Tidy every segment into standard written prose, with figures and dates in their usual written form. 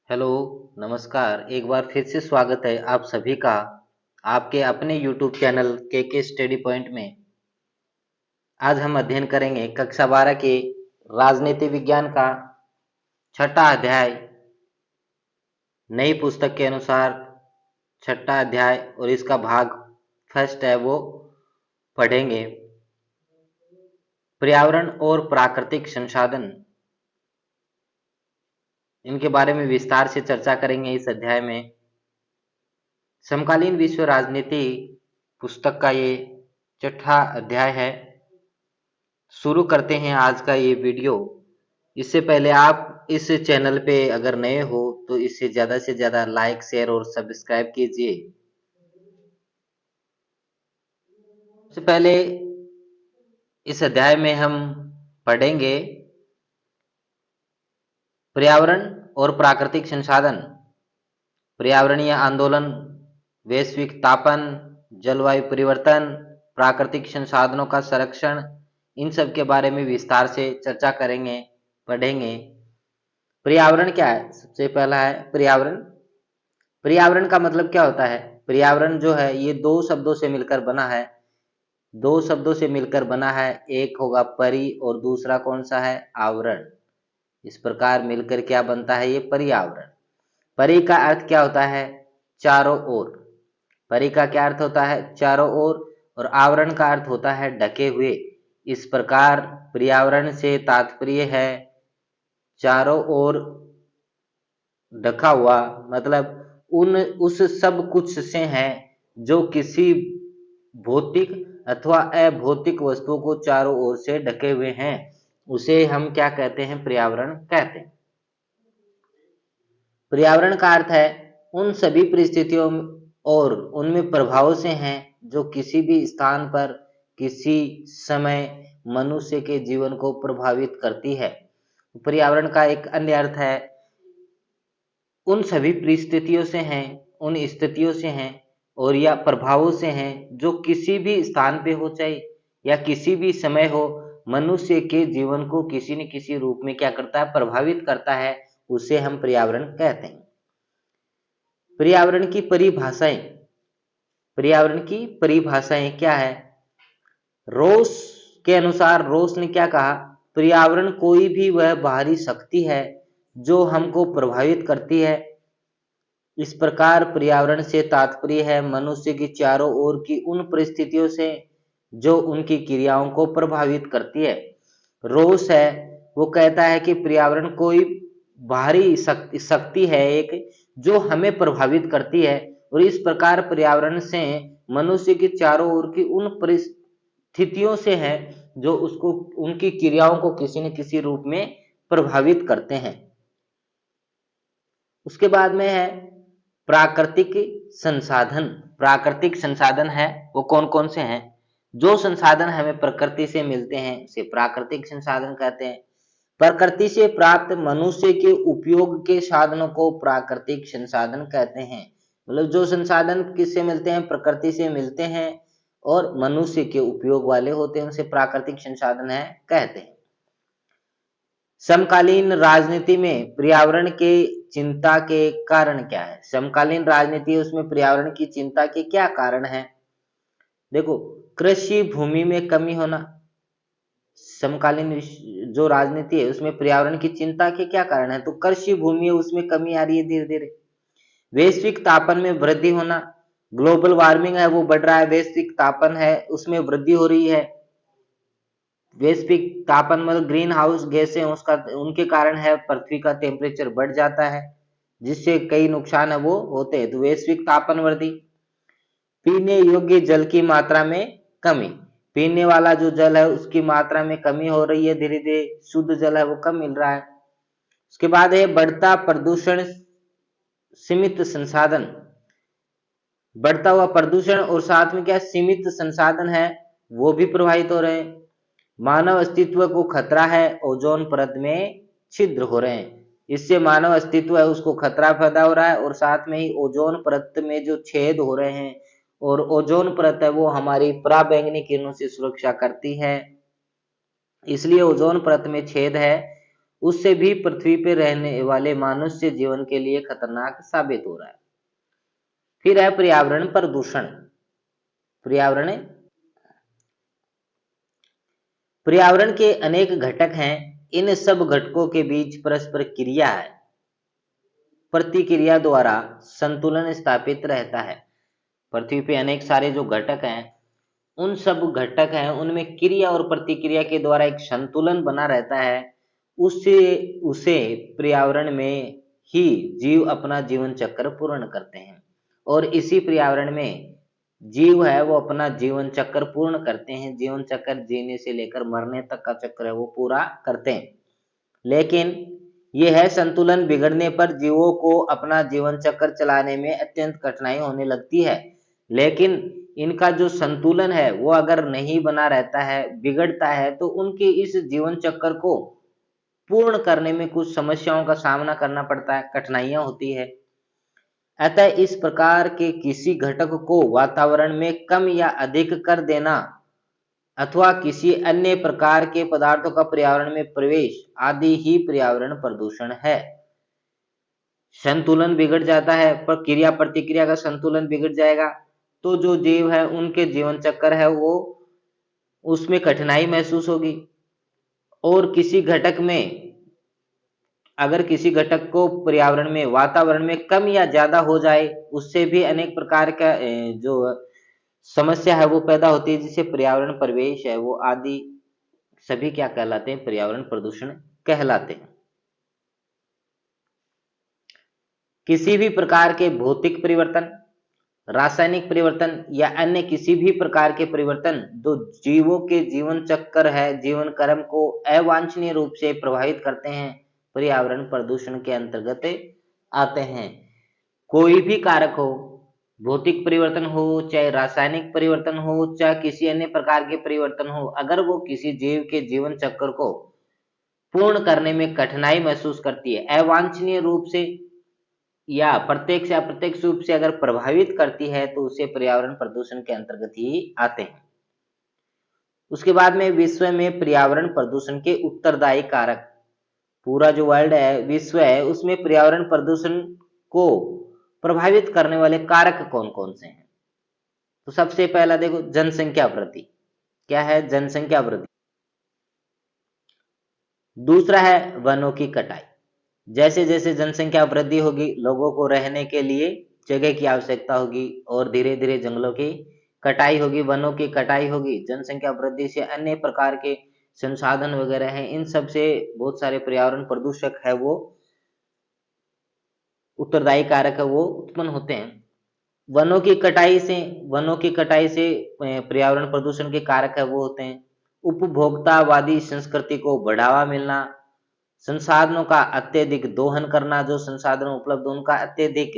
Hello, नमस्कार। एक बार फिर से स्वागत है आप सभी का आपके अपने YouTube चैनल के स्टडी पॉइंट में। आज हम अध्ययन करेंगे कक्षा 12 के राजनीति विज्ञान का छठा अध्याय। नई पुस्तक के अनुसार छठा अध्याय और इसका भाग फर्स्ट है वो पढ़ेंगे। पर्यावरण और प्राकृतिक संसाधन, इनके बारे में विस्तार से चर्चा करेंगे इस अध्याय में। समकालीन विश्व राजनीति पुस्तक का ये छठा अध्याय है। शुरू करते हैं आज का ये वीडियो। इससे पहले आप इस चैनल पे अगर नए हो तो इसे ज़्यादा से ज़्यादा लाइक, शेयर और सब्सक्राइब कीजिए। सबसे पहले इस अध्याय में हम पढ़ेंगे पर्यावरण और प्राकृतिक संसाधन, पर्यावरणीय आंदोलन, वैश्विक तापन, जलवायु परिवर्तन, प्राकृतिक संसाधनों का संरक्षण, इन सब के बारे में विस्तार से चर्चा करेंगे, पढ़ेंगे। पर्यावरण क्या है? सबसे पहला है पर्यावरण। पर्यावरण का मतलब क्या होता है? पर्यावरण जो है ये दो शब्दों से मिलकर बना है। दो शब्दों से मिलकर बना है, एक होगा परि और दूसरा कौन सा है? आवरण। इस प्रकार मिलकर क्या बनता है? ये पर्यावरण। परि का अर्थ क्या होता है? चारों ओर। परि का क्या अर्थ होता है? चारों ओर। और आवरण का अर्थ होता है ढके हुए। इस प्रकार पर्यावरण से तात्पर्य है चारों ओर ढका हुआ, मतलब उस सब कुछ से है जो किसी भौतिक अथवा अभौतिक वस्तुओं को चारों ओर से ढके हुए हैं, उसे हम क्या कहते हैं? पर्यावरण कहते हैं। पर्यावरण का अर्थ है उन सभी परिस्थितियों और उनमें प्रभाव से हैं जो किसी भी स्थान पर किसी समय मनुष्य के जीवन को प्रभावित करती है। पर्यावरण का एक अन्य अर्थ है उन सभी परिस्थितियों से हैं, उन स्थितियों से हैं और या प्रभावों से हैं जो किसी भी स्थान पे हो चाहे या किसी भी समय हो, मनुष्य के जीवन को किसी न किसी रूप में क्या करता है? प्रभावित करता है। उसे हम पर्यावरण कहते हैं। पर्यावरण की परिभाषाएं, पर्यावरण की परिभाषाएं क्या है? रोस के अनुसार रोस ने क्या कहा? पर्यावरण कोई भी वह बाहरी शक्ति है जो हमको प्रभावित करती है। इस प्रकार पर्यावरण से तात्पर्य है मनुष्य की चारों ओर की उन परिस्थितियों से जो उनकी क्रियाओं को प्रभावित करती है। रोस है वो कहता है कि पर्यावरण कोई बाहरी शक्ति है एक जो हमें प्रभावित करती है, और इस प्रकार पर्यावरण से मनुष्य के चारों ओर की उन परिस्थितियों से है जो उसको उनकी क्रियाओं को किसी न किसी रूप में प्रभावित करते हैं। उसके बाद में है प्राकृतिक संसाधन। प्राकृतिक संसाधन है वो कौन कौन से हैं? जो संसाधन हमें प्रकृति से मिलते हैं उसे प्राकृतिक संसाधन कहते हैं। प्रकृति से प्राप्त मनुष्य के उपयोग के साधनों को प्राकृतिक संसाधन कहते हैं। मतलब जो संसाधन किससे मिलते हैं? प्रकृति से मिलते हैं और मनुष्य के उपयोग वाले होते हैं, उसे प्राकृतिक संसाधन है कहते हैं। समकालीन राजनीति में पर्यावरण के चिंता के कारण क्या है? समकालीन राजनीति उसमें पर्यावरण की चिंता के क्या कारण है? देखो, कृषि भूमि में कमी होना। समकालीन जो राजनीति है उसमें पर्यावरण की चिंता के क्या कारण है? तो कृषि भूमि है उसमें कमी आ रही है धीरे धीरे। वैश्विक तापन में वृद्धि होना, ग्लोबल वार्मिंग है वो बढ़ रहा है, वैश्विक तापन है उसमें वृद्धि हो रही है। वैश्विक तापन मतलब ग्रीन हाउस गैसें उसका उनके कारण है पृथ्वी का टेम्परेचर बढ़ जाता है, जिससे कई नुकसान है वो होते हैं। तो वैश्विक तापन वृद्धि, पीने योग्य जल की मात्रा में कमी। पीने वाला जो जल है उसकी मात्रा में कमी हो रही है, धीरे धीरे शुद्ध जल है वो कम मिल रहा है। उसके बाद है बढ़ता प्रदूषण, सीमित संसाधन। बढ़ता हुआ प्रदूषण और साथ में क्या सीमित संसाधन है वो भी प्रभावित हो रहे हैं। मानव अस्तित्व को खतरा है, ओजोन परत में छिद्र हो रहे हैं। इससे मानव अस्तित्व है उसको खतरा पैदा हो रहा है, और साथ में ही ओजोन परत में जो छेद हो रहे हैं, और ओजोन परत है वो हमारी पराबैंगनी किरणों से सुरक्षा करती है, इसलिए ओजोन परत में छेद है उससे भी पृथ्वी पे रहने वाले मनुष्य जीवन के लिए खतरनाक साबित हो रहा है। फिर है पर्यावरण प्रदूषण। पर्यावरण पर्यावरण के अनेक घटक हैं। इन सब घटकों के बीच परस्पर क्रिया है, प्रतिक्रिया द्वारा संतुलन स्थापित रहता है। पृथ्वी पे अनेक सारे जो घटक हैं, उन सब घटक हैं उनमें क्रिया और प्रतिक्रिया के द्वारा एक संतुलन बना रहता है। उससे उसे पर्यावरण में ही जीव अपना जीवन चक्र पूर्ण करते हैं, और इसी पर्यावरण में जीव है वो अपना जीवन चक्र पूर्ण करते हैं। जीवन चक्र जीने से लेकर मरने तक का चक्र है वो पूरा करते हैं। लेकिन यह है संतुलन बिगड़ने पर जीवों को अपना जीवन चक्र चलाने में अत्यंत कठिनाई होने लगती है। लेकिन इनका जो संतुलन है वो अगर नहीं बना रहता है, बिगड़ता है, तो उनके इस जीवन चक्र को पूर्ण करने में कुछ समस्याओं का सामना करना पड़ता है, कठिनाइयां होती है। अतः इस प्रकार के किसी घटक को वातावरण में कम या अधिक कर देना अथवा किसी अन्य प्रकार के पदार्थों का पर्यावरण में प्रवेश आदि ही पर्यावरण प्रदूषण है। संतुलन बिगड़ जाता है, पर क्रिया प्रतिक्रिया का संतुलन बिगड़ जाएगा तो जो जीव है उनके जीवन चक्र है वो उसमें कठिनाई महसूस होगी। और किसी घटक में अगर किसी घटक को पर्यावरण में वातावरण में कम या ज्यादा हो जाए, उससे भी अनेक प्रकार का जो समस्या है वो पैदा होती है, जिसे पर्यावरण प्रवेश है वो आदि सभी क्या कहलाते हैं, पर्यावरण प्रदूषण कहलाते हैं। किसी भी प्रकार के भौतिक परिवर्तन, रासायनिक परिवर्तन या अन्य किसी भी प्रकार के परिवर्तन जो जीवों के जीवन चक्र है, जीवन क्रम को अवांछनीय रूप से प्रभावित करते हैं, पर्यावरण प्रदूषण के अंतर्गत आते हैं। कोई भी कारक हो, भौतिक परिवर्तन हो, चाहे रासायनिक परिवर्तन हो, चाहे किसी अन्य प्रकार के परिवर्तन हो, अगर वो किसी जीव के जीवन चक्र को पूर्ण करने में कठिनाई महसूस करती है, अवांछनीय रूप से या प्रत्यक्ष या अप्रत्यक्ष रूप से अगर प्रभावित करती है, तो उसे पर्यावरण प्रदूषण के अंतर्गत ही आते हैं। उसके बाद में विश्व में पर्यावरण प्रदूषण के उत्तरदायी कारक, पूरा जो वर्ल्ड है, विश्व है, उसमें पर्यावरण प्रदूषण को प्रभावित करने वाले कारक कौन कौन से हैं? तो सबसे पहला देखो, जनसंख्या वृद्धि। क्या है? जनसंख्या वृद्धि। दूसरा है वनों की कटाई। जैसे जैसे जनसंख्या वृद्धि होगी, लोगों को रहने के लिए जगह की आवश्यकता होगी और धीरे धीरे जंगलों की कटाई होगी, वनों की कटाई होगी। जनसंख्या वृद्धि से अन्य प्रकार के संसाधन वगैरह हैं, इन सब से बहुत सारे पर्यावरण प्रदूषक है वो उत्तरदायी कारक है वो उत्पन्न होते हैं। वनों की कटाई से पर्यावरण प्रदूषण के कारक है वो होते हैं उपभोक्तावादी संस्कृति को बढ़ावा मिलना, संसाधनों का अत्यधिक दोहन करना, जो संसाधन उपलब्ध उनका अत्यधिक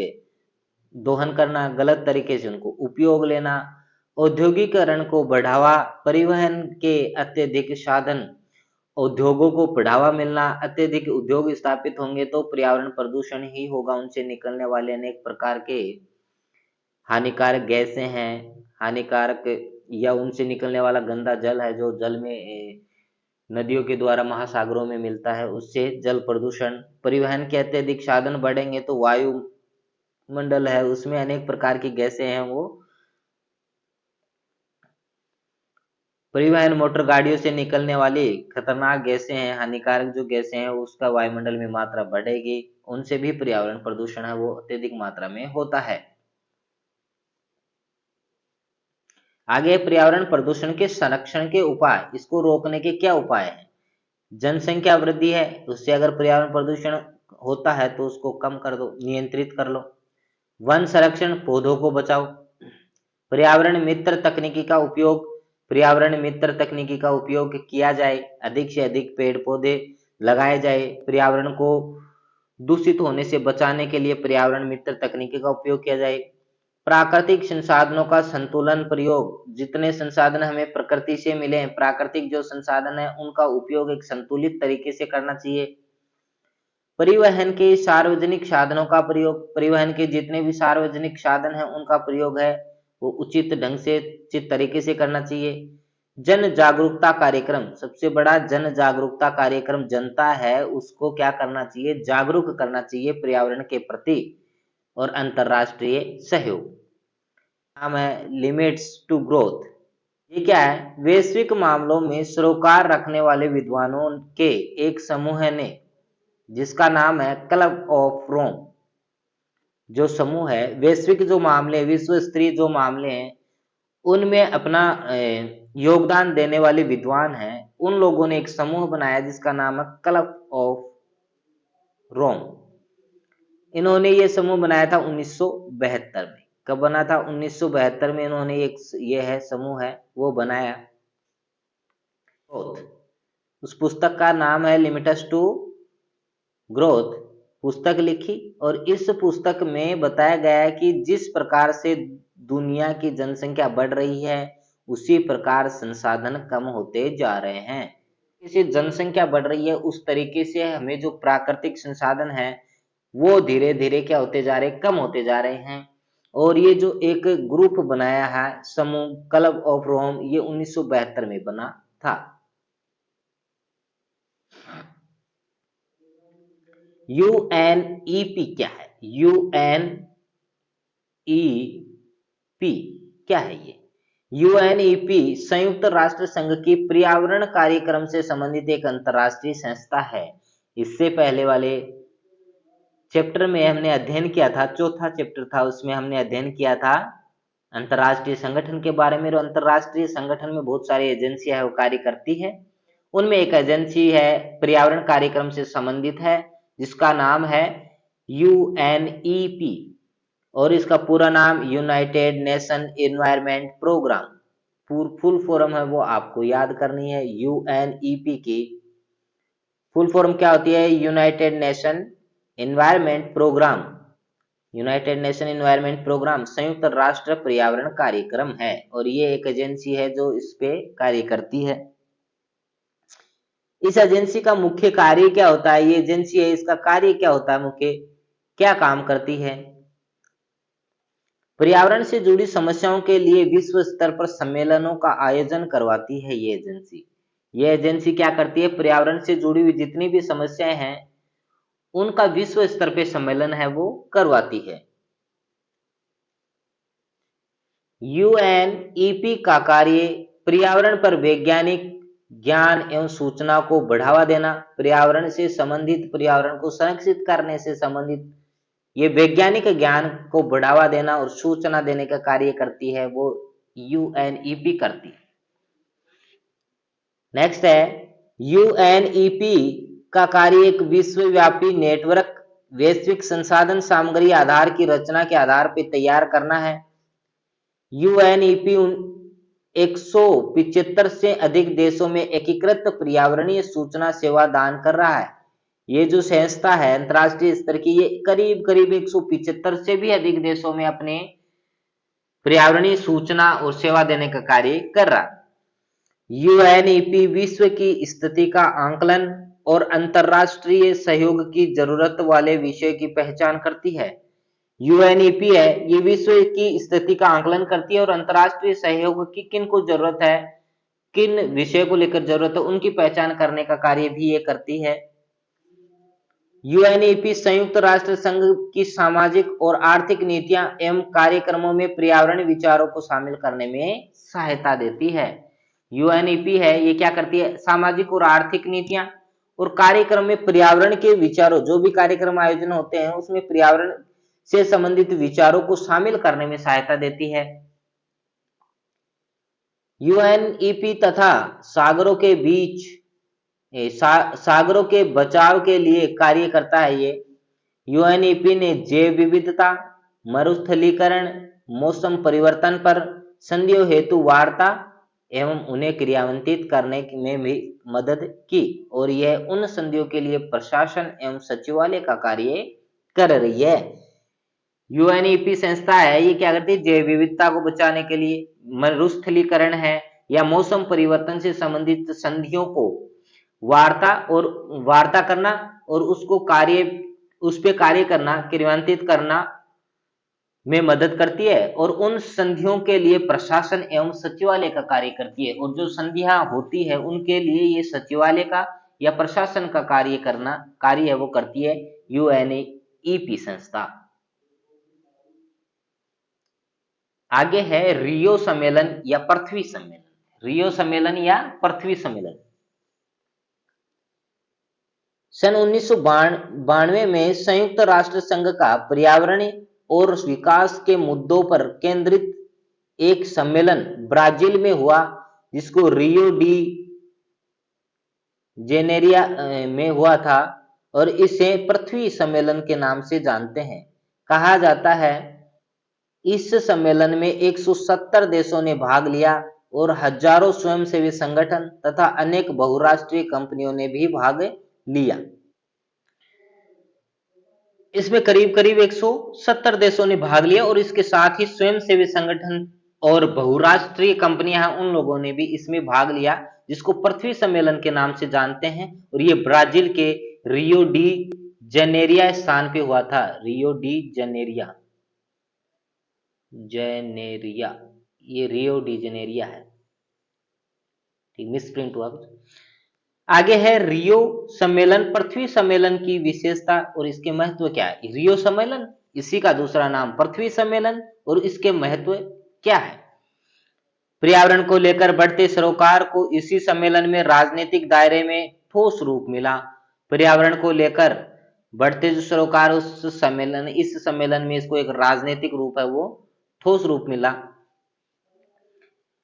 दोहन करना, गलत तरीके से उनको उपयोग लेना, औद्योगिकरण को बढ़ावा, परिवहन के अत्यधिक साधन, उद्योगों को बढ़ावा मिलना। अत्यधिक उद्योग स्थापित होंगे तो पर्यावरण प्रदूषण ही होगा, उनसे निकलने वाले अनेक प्रकार के हानिकारक गैसें हैं, हानिकारक या उनसे निकलने वाला गंदा जल है जो जल में नदियों के द्वारा महासागरों में मिलता है, उससे जल प्रदूषण। परिवहन के अत्यधिक साधन बढ़ेंगे तो वायु मंडल है उसमें अनेक प्रकार की गैसें हैं, वो परिवहन मोटर गाड़ियों से निकलने वाली खतरनाक गैसें हैं, हानिकारक जो गैसें हैं उसका वायुमंडल में मात्रा बढ़ेगी, उनसे भी पर्यावरण प्रदूषण है वो अत्यधिक मात्रा में होता है। आगे पर्यावरण प्रदूषण के संरक्षण के उपाय, इसको रोकने के क्या उपाय हैं? जनसंख्या वृद्धि है, उससे अगर पर्यावरण प्रदूषण होता है तो उसको कम कर दो, नियंत्रित कर लो। वन संरक्षण, पौधों को बचाओ। पर्यावरण मित्र तकनीकी का उपयोग, पर्यावरण मित्र तकनीकी का उपयोग किया जाए, अधिक से अधिक पेड़ पौधे लगाए जाए। पर्यावरण को दूषित होने से बचाने के लिए पर्यावरण मित्र तकनीकी का उपयोग किया जाए। प्राकृतिक संसाधनों का संतुलन प्रयोग, जितने संसाधन हमें प्रकृति से मिले हैं, प्राकृतिक जो संसाधन है उनका उपयोग एक संतुलित तरीके से करना चाहिए। परिवहन के सार्वजनिक साधनों का प्रयोग, परिवहन के जितने भी सार्वजनिक साधन हैं उनका प्रयोग है वो उचित ढंग से, उचित तरीके से करना चाहिए। जन जागरूकता कार्यक्रम, सबसे बड़ा जन जागरूकता कार्यक्रम जनता है उसको क्या करना चाहिए, जागरूक करना चाहिए पर्यावरण के प्रति। और अंतरराष्ट्रीय सहयोग, नाम है लिमिट्स टू ग्रोथ। ये क्या है, वैश्विक मामलों में सरोकार रखने वाले विद्वानों के एक समूह ने, जिसका नाम है क्लब ऑफ रोम। जो समूह है, वैश्विक जो मामले, विश्व स्तरीय जो मामले हैं उनमें अपना योगदान देने वाले विद्वान हैं, उन लोगों ने एक समूह बनाया जिसका नाम है क्लब ऑफ रोम। इन्होंने ये समूह बनाया था 1972 में। कब बना था? 1972 में इन्होंने एक ये है समूह है वो बनाया। ग्रोथ, उस पुस्तक का नाम है लिमिट्स टू ग्रोथ, पुस्तक लिखी। और इस पुस्तक में बताया गया है कि जिस प्रकार से दुनिया की जनसंख्या बढ़ रही है उसी प्रकार संसाधन कम होते जा रहे हैं। जैसे जनसंख्या बढ़ रही है उस तरीके से हमें जो प्राकृतिक संसाधन है वो धीरे धीरे क्या होते जा रहे हैं, कम होते जा रहे हैं। और ये जो एक ग्रुप बनाया है समूह क्लब ऑफ रोम, ये 1972 में बना था। यूएनईपी क्या है? यूएनईपी क्या है ये? यूएनईपी संयुक्त राष्ट्र संघ की पर्यावरण कार्यक्रम से संबंधित एक अंतरराष्ट्रीय संस्था है। इससे पहले वाले चैप्टर में हमने अध्ययन किया था, चौथा चैप्टर था, उसमें हमने अध्ययन किया था अंतरराष्ट्रीय संगठन के बारे में। अंतरराष्ट्रीय संगठन में बहुत सारी एजेंसियां है वो कार्य करती है। उनमें एक एजेंसी है पर्यावरण कार्यक्रम से संबंधित है जिसका नाम है यूएनईपी, और इसका पूरा नाम United Nation Environment Programme. Full form है वो आपको याद करनी है। यूएनईपी की फुल फॉर्म क्या होती है? United Nation Environment Programme. United Nation Environment Programme संयुक्त राष्ट्र पर्यावरण कार्यक्रम है, और ये एक एजेंसी है जो इस पे कार्य करती है। इस एजेंसी का मुख्य कार्य क्या होता है? ये एजेंसी है, इसका कार्य क्या होता है, मुख्य क्या काम करती है? पर्यावरण से जुड़ी समस्याओं के लिए विश्व स्तर पर सम्मेलनों का आयोजन करवाती है ये एजेंसी। ये एजेंसी क्या करती है? पर्यावरण से जुड़ी हुई जितनी भी समस्याएं हैं उनका विश्व स्तर पे सम्मेलन है वो करवाती है। यूएनईपी का कार्य पर्यावरण पर वैज्ञानिक ज्ञान एवं सूचना को बढ़ावा देना, पर्यावरण से संबंधित, पर्यावरण को संरक्षित करने से संबंधित ये वैज्ञानिक ज्ञान को बढ़ावा देना और सूचना देने का कार्य करती है, वो यूएनईपी करती है। नेक्स्ट है, यूएनईपी का कार्य एक विश्वव्यापी नेटवर्क वैश्विक संसाधन सामग्री आधार की रचना के आधार पर तैयार करना है। यूएनईपी 175 से अधिक देशों में एकीकृत पर्यावरणीय सूचना सेवा दान कर रहा है। ये जो संस्था है अंतरराष्ट्रीय स्तर की, ये करीब करीब 175 से भी अधिक देशों में अपने पर्यावरणीय सूचना और सेवा देने का कार्य कर रहा है। यूएनईपी विश्व की स्थिति का आंकलन और अंतरराष्ट्रीय सहयोग की जरूरत वाले विषय की पहचान करती है। यूएनईपी है ये विश्व की स्थिति का आंकलन करती है और अंतरराष्ट्रीय सहयोग की किन को जरूरत है, किन विषय को लेकर जरूरत है, उनकी पहचान करने का कार्य भी ये करती है। यूएनईपी संयुक्त राष्ट्र संघ की सामाजिक और आर्थिक नीतियां एवं कार्यक्रमों में पर्यावरण विचारों को शामिल करने में सहायता देती है। यूएनईपी है ये क्या करती है? सामाजिक और आर्थिक नीतियां और कार्यक्रम में पर्यावरण के विचारों, जो भी कार्यक्रम आयोजन होते हैं उसमें पर्यावरण से संबंधित विचारों को शामिल करने में सहायता देती है। यूएनईपी तथा सागरों के बीच सागरों के बचाव के लिए कार्य करता है। ये यूएनईपी ने जैव विविधता, मरुस्थलीकरण, मौसम परिवर्तन पर संधियों हेतु वार्ता एवं उन्हें क्रियान्वित करने में भी मदद की, और यह उन संधियों के लिए प्रशासन एवं सचिवालय का कार्य कर रही है। यूएनईपी संस्था है ये क्या करती है? जैव विविधता को बचाने के लिए, मरुस्थलीकरण है या मौसम परिवर्तन से संबंधित संधियों को वार्ता करना और उसको कार्य, उस पे कार्य करना, क्रियान्वित करना, में मदद करती है और उन संधियों के लिए प्रशासन एवं सचिवालय का कार्य करती है। और जो संधियां होती है उनके लिए ये सचिवालय का या प्रशासन का कार्य है वो करती है यूएनईपी संस्था। आगे है रियो सम्मेलन या पृथ्वी सम्मेलन। रियो सम्मेलन या पृथ्वी सम्मेलन सन 1992 में संयुक्त राष्ट्र संघ का पर्यावरण और विकास के मुद्दों पर केंद्रित एक सम्मेलन ब्राजील में हुआ, जिसको रियो डी जेनेरिया में हुआ था और इसे पृथ्वी सम्मेलन के नाम से जानते हैं। कहा जाता है इस सम्मेलन में 170 देशों ने भाग लिया और हजारों स्वयंसेवी संगठन तथा अनेक बहुराष्ट्रीय कंपनियों ने भी भाग लिया। इसमें करीब करीब 170 देशों ने भाग लिया और इसके साथ ही स्वयंसेवी संगठन और बहुराष्ट्रीय कंपनियां हैं, उन लोगों ने भी इसमें भाग लिया, जिसको पृथ्वी सम्मेलन के नाम से जानते हैं। और ये ब्राजील के रियो डी जेनेरिया स्थान पे हुआ था। रियो डी जेनेरिया ये रियो डी जेनेरिया है, ठीक, मिसप्रिंट हुआ कुछ। आगे है रियो सम्मेलन पृथ्वी सम्मेलन की विशेषता और इसके महत्व क्या है। रियो सम्मेलन, इसी का दूसरा नाम पृथ्वी सम्मेलन, और इसके महत्व क्या है। पर्यावरण को लेकर बढ़ते सरोकार को इसी सम्मेलन में राजनीतिक दायरे में ठोस रूप मिला। पर्यावरण को लेकर बढ़ते जो सरोकार इस सम्मेलन में इसको एक राजनीतिक रूप है वो ठोस रूप मिला।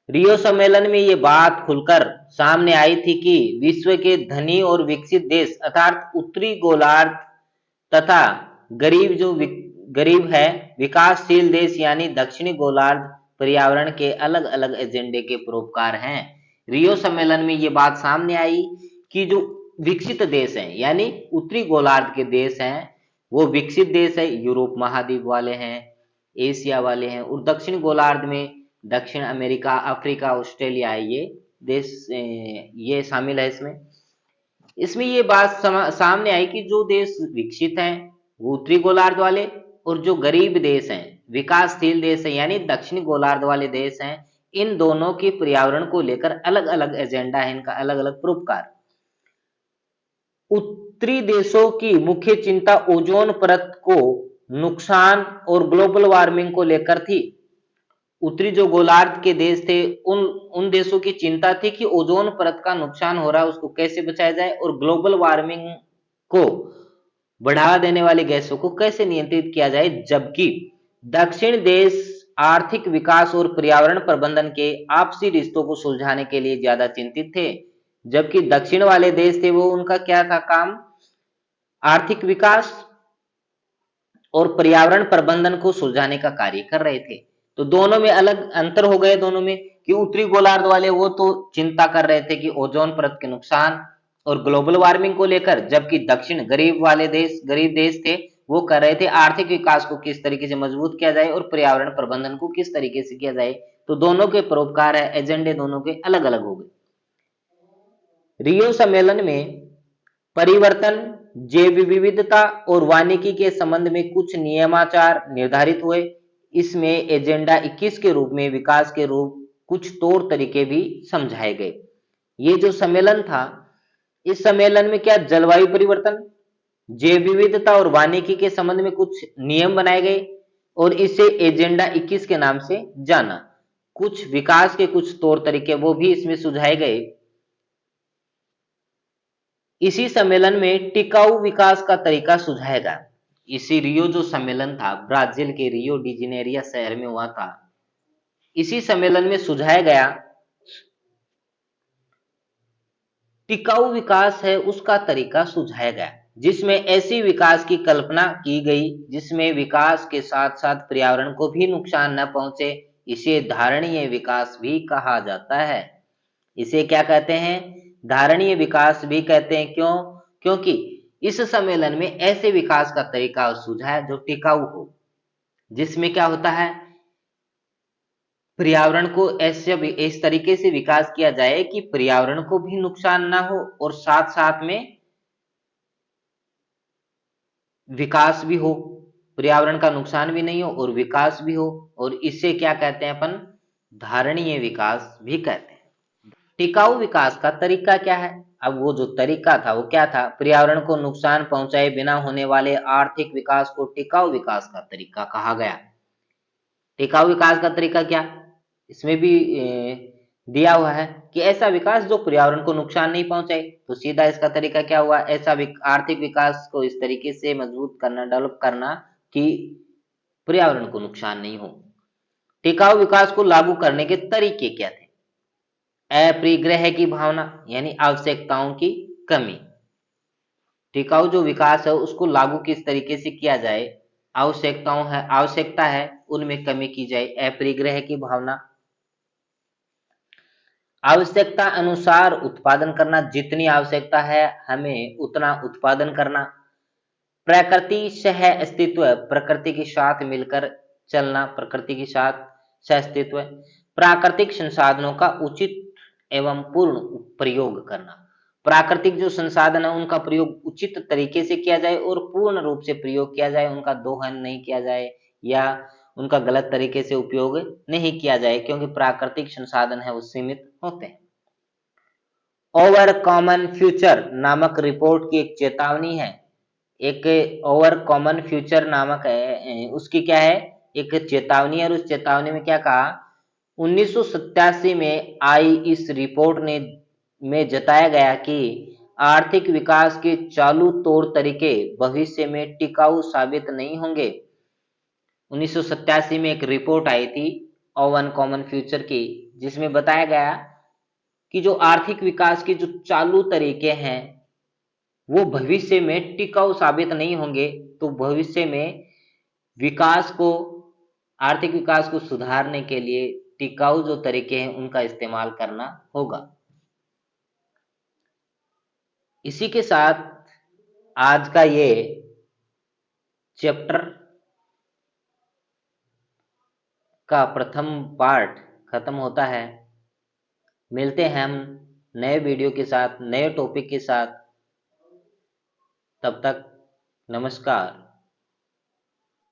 रियो सम्मेलन में ये बात खुलकर सामने आई थी कि विश्व के धनी और विकसित देश अर्थात उत्तरी गोलार्ध तथा गरीब है विकासशील देश यानी दक्षिणी गोलार्ध पर्यावरण के अलग अलग एजेंडे के परोपकार हैं। रियो सम्मेलन में ये बात सामने आई कि जो विकसित देश हैं यानी उत्तरी गोलार्ध के देश हैं वो विकसित देश है, यूरोप महाद्वीप वाले हैं, एशिया वाले हैं, और दक्षिण गोलार्ध में दक्षिण अमेरिका, अफ्रीका, ऑस्ट्रेलिया है, ये देश ये शामिल है। इसमें ये बात सामने आई कि जो देश विकसित हैं वो उत्तरी गोलार्ध वाले, और जो गरीब देश हैं विकासशील देश है यानी दक्षिणी गोलार्ध वाले देश हैं, इन दोनों के पर्यावरण को लेकर अलग अलग एजेंडा है, इनका अलग अलग परोपकार। उत्तरी देशों की मुख्य चिंता ओजोन परत को नुकसान और ग्लोबल वार्मिंग को लेकर थी। उत्तरी जो गोलार्ध के देश थे उन देशों की चिंता थी कि ओजोन परत का नुकसान हो रहा है उसको कैसे बचाया जाए और ग्लोबल वार्मिंग को बढ़ावा देने वाली गैसों को कैसे नियंत्रित किया जाए, जबकि दक्षिण देश आर्थिक विकास और पर्यावरण प्रबंधन के आपसी रिश्तों को सुलझाने के लिए ज्यादा चिंतित थे। जबकि दक्षिण वाले देश थे वो उनका क्या था काम, आर्थिक विकास और पर्यावरण प्रबंधन को सुलझाने का कार्य कर रहे थे। तो दोनों में अलग अंतर हो गए दोनों में कि उत्तरी गोलार्ध वाले वो तो चिंता कर रहे थे कि ओजोन परत के नुकसान और ग्लोबल वार्मिंग को लेकर, जबकि दक्षिण गरीब देश थे वो कर रहे थे आर्थिक विकास को किस तरीके से मजबूत किया जाए और पर्यावरण प्रबंधन को किस तरीके से किया जाए। तो दोनों के परोपकार है, एजेंडे दोनों के अलग अलग हो गए। रियो सम्मेलन में परिवर्तन, जैव विविधता और वानिकी के संबंध में कुछ नियमाचार निर्धारित हुए। इसमें एजेंडा 21 के रूप में विकास के रूप कुछ तौर तरीके भी समझाए गए। ये जो सम्मेलन था, इस सम्मेलन में क्या जलवायु परिवर्तन, जैव विविधता और वानिकी के संबंध में कुछ नियम बनाए गए और इसे एजेंडा 21 के नाम से जाना। कुछ विकास के कुछ तौर तरीके वो भी इसमें सुझाए गए। इसी सम्मेलन में टिकाऊ विकास का तरीका सुझाया गया। इसी रियो जो सम्मेलन था ब्राजील के रियो डी जेनेरिया शहर में हुआ था, इसी सम्मेलन में सुझाया गया टिकाऊ विकास है उसका तरीका सुझाया गया, जिसमें ऐसी विकास की कल्पना की गई जिसमें विकास के साथ साथ पर्यावरण को भी नुकसान न पहुंचे। इसे धारणीय विकास भी कहा जाता है। इसे क्या कहते हैं, धारणीय विकास भी कहते हैं। क्यों? क्योंकि इस सम्मेलन में ऐसे विकास का तरीका सुझाया जो टिकाऊ हो, जिसमें क्या होता है पर्यावरण को ऐसे इस तरीके से विकास किया जाए कि पर्यावरण को भी नुकसान ना हो और साथ साथ में विकास भी हो। पर्यावरण का नुकसान भी नहीं हो और विकास भी हो, और इसे क्या कहते हैं अपन? धारणीय विकास भी कहते हैं। टिकाऊ विकास का तरीका क्या है? अब वो जो तरीका था वो क्या था? पर्यावरण को नुकसान पहुंचाए बिना होने वाले आर्थिक विकास को टिकाऊ विकास का तरीका कहा गया। टिकाऊ विकास का तरीका क्या? इसमें भी दिया हुआ है कि ऐसा विकास जो पर्यावरण को नुकसान नहीं पहुंचाए। तो सीधा इसका तरीका क्या हुआ? ऐसा आर्थिक विकास को इस तरीके से मजबूत करना, डेवलप करना कि पर्यावरण को नुकसान नहीं हो। टिकाऊ विकास को लागू करने के तरीके क्या थे? अपरिग्रह की भावना यानी आवश्यकताओं की कमी। टिकाऊ जो विकास है उसको लागू किस तरीके से किया जाए? आवश्यकता है उनमें कमी की जाए, अपरिग्रह की भावना। आवश्यकता अनुसार उत्पादन करना, जितनी आवश्यकता है हमें उतना उत्पादन करना। प्रकृति सह अस्तित्व, प्रकृति के साथ मिलकर चलना, प्रकृति के साथ सह अस्तित्व। प्राकृतिक संसाधनों का उचित एवं पूर्ण प्रयोग करना, प्राकृतिक जो संसाधन है उनका प्रयोग उचित तरीके से किया जाए और पूर्ण रूप से प्रयोग किया जाए, उनका दोहन नहीं किया जाए या उनका गलत तरीके से उपयोग नहीं किया जाए, क्योंकि प्राकृतिक संसाधन है वो सीमित होते हैं। ओवर कॉमन फ्यूचर नामक रिपोर्ट की एक चेतावनी है, एक ओवर कॉमन फ्यूचर नामक है, उसकी क्या है? एक चेतावनी है, और उस चेतावनी में क्या कहा? 1987 में आई इस रिपोर्ट में जताया गया कि आर्थिक विकास के चालू तौर तरीके भविष्य में टिकाऊ साबित नहीं होंगे। 1987 में एक रिपोर्ट आई थी ओवन कॉमन फ्यूचर की, जिसमें बताया गया कि जो आर्थिक विकास के जो चालू तरीके हैं वो भविष्य में टिकाऊ साबित नहीं होंगे। तो भविष्य में विकास को, आर्थिक विकास को सुधारने के लिए टिकाऊ जो तरीके हैं उनका इस्तेमाल करना होगा। इसी के साथ आज का ये चैप्टर का प्रथम पार्ट खत्म होता है। मिलते हैं हम नए वीडियो के साथ, नए टॉपिक के साथ। तब तक नमस्कार।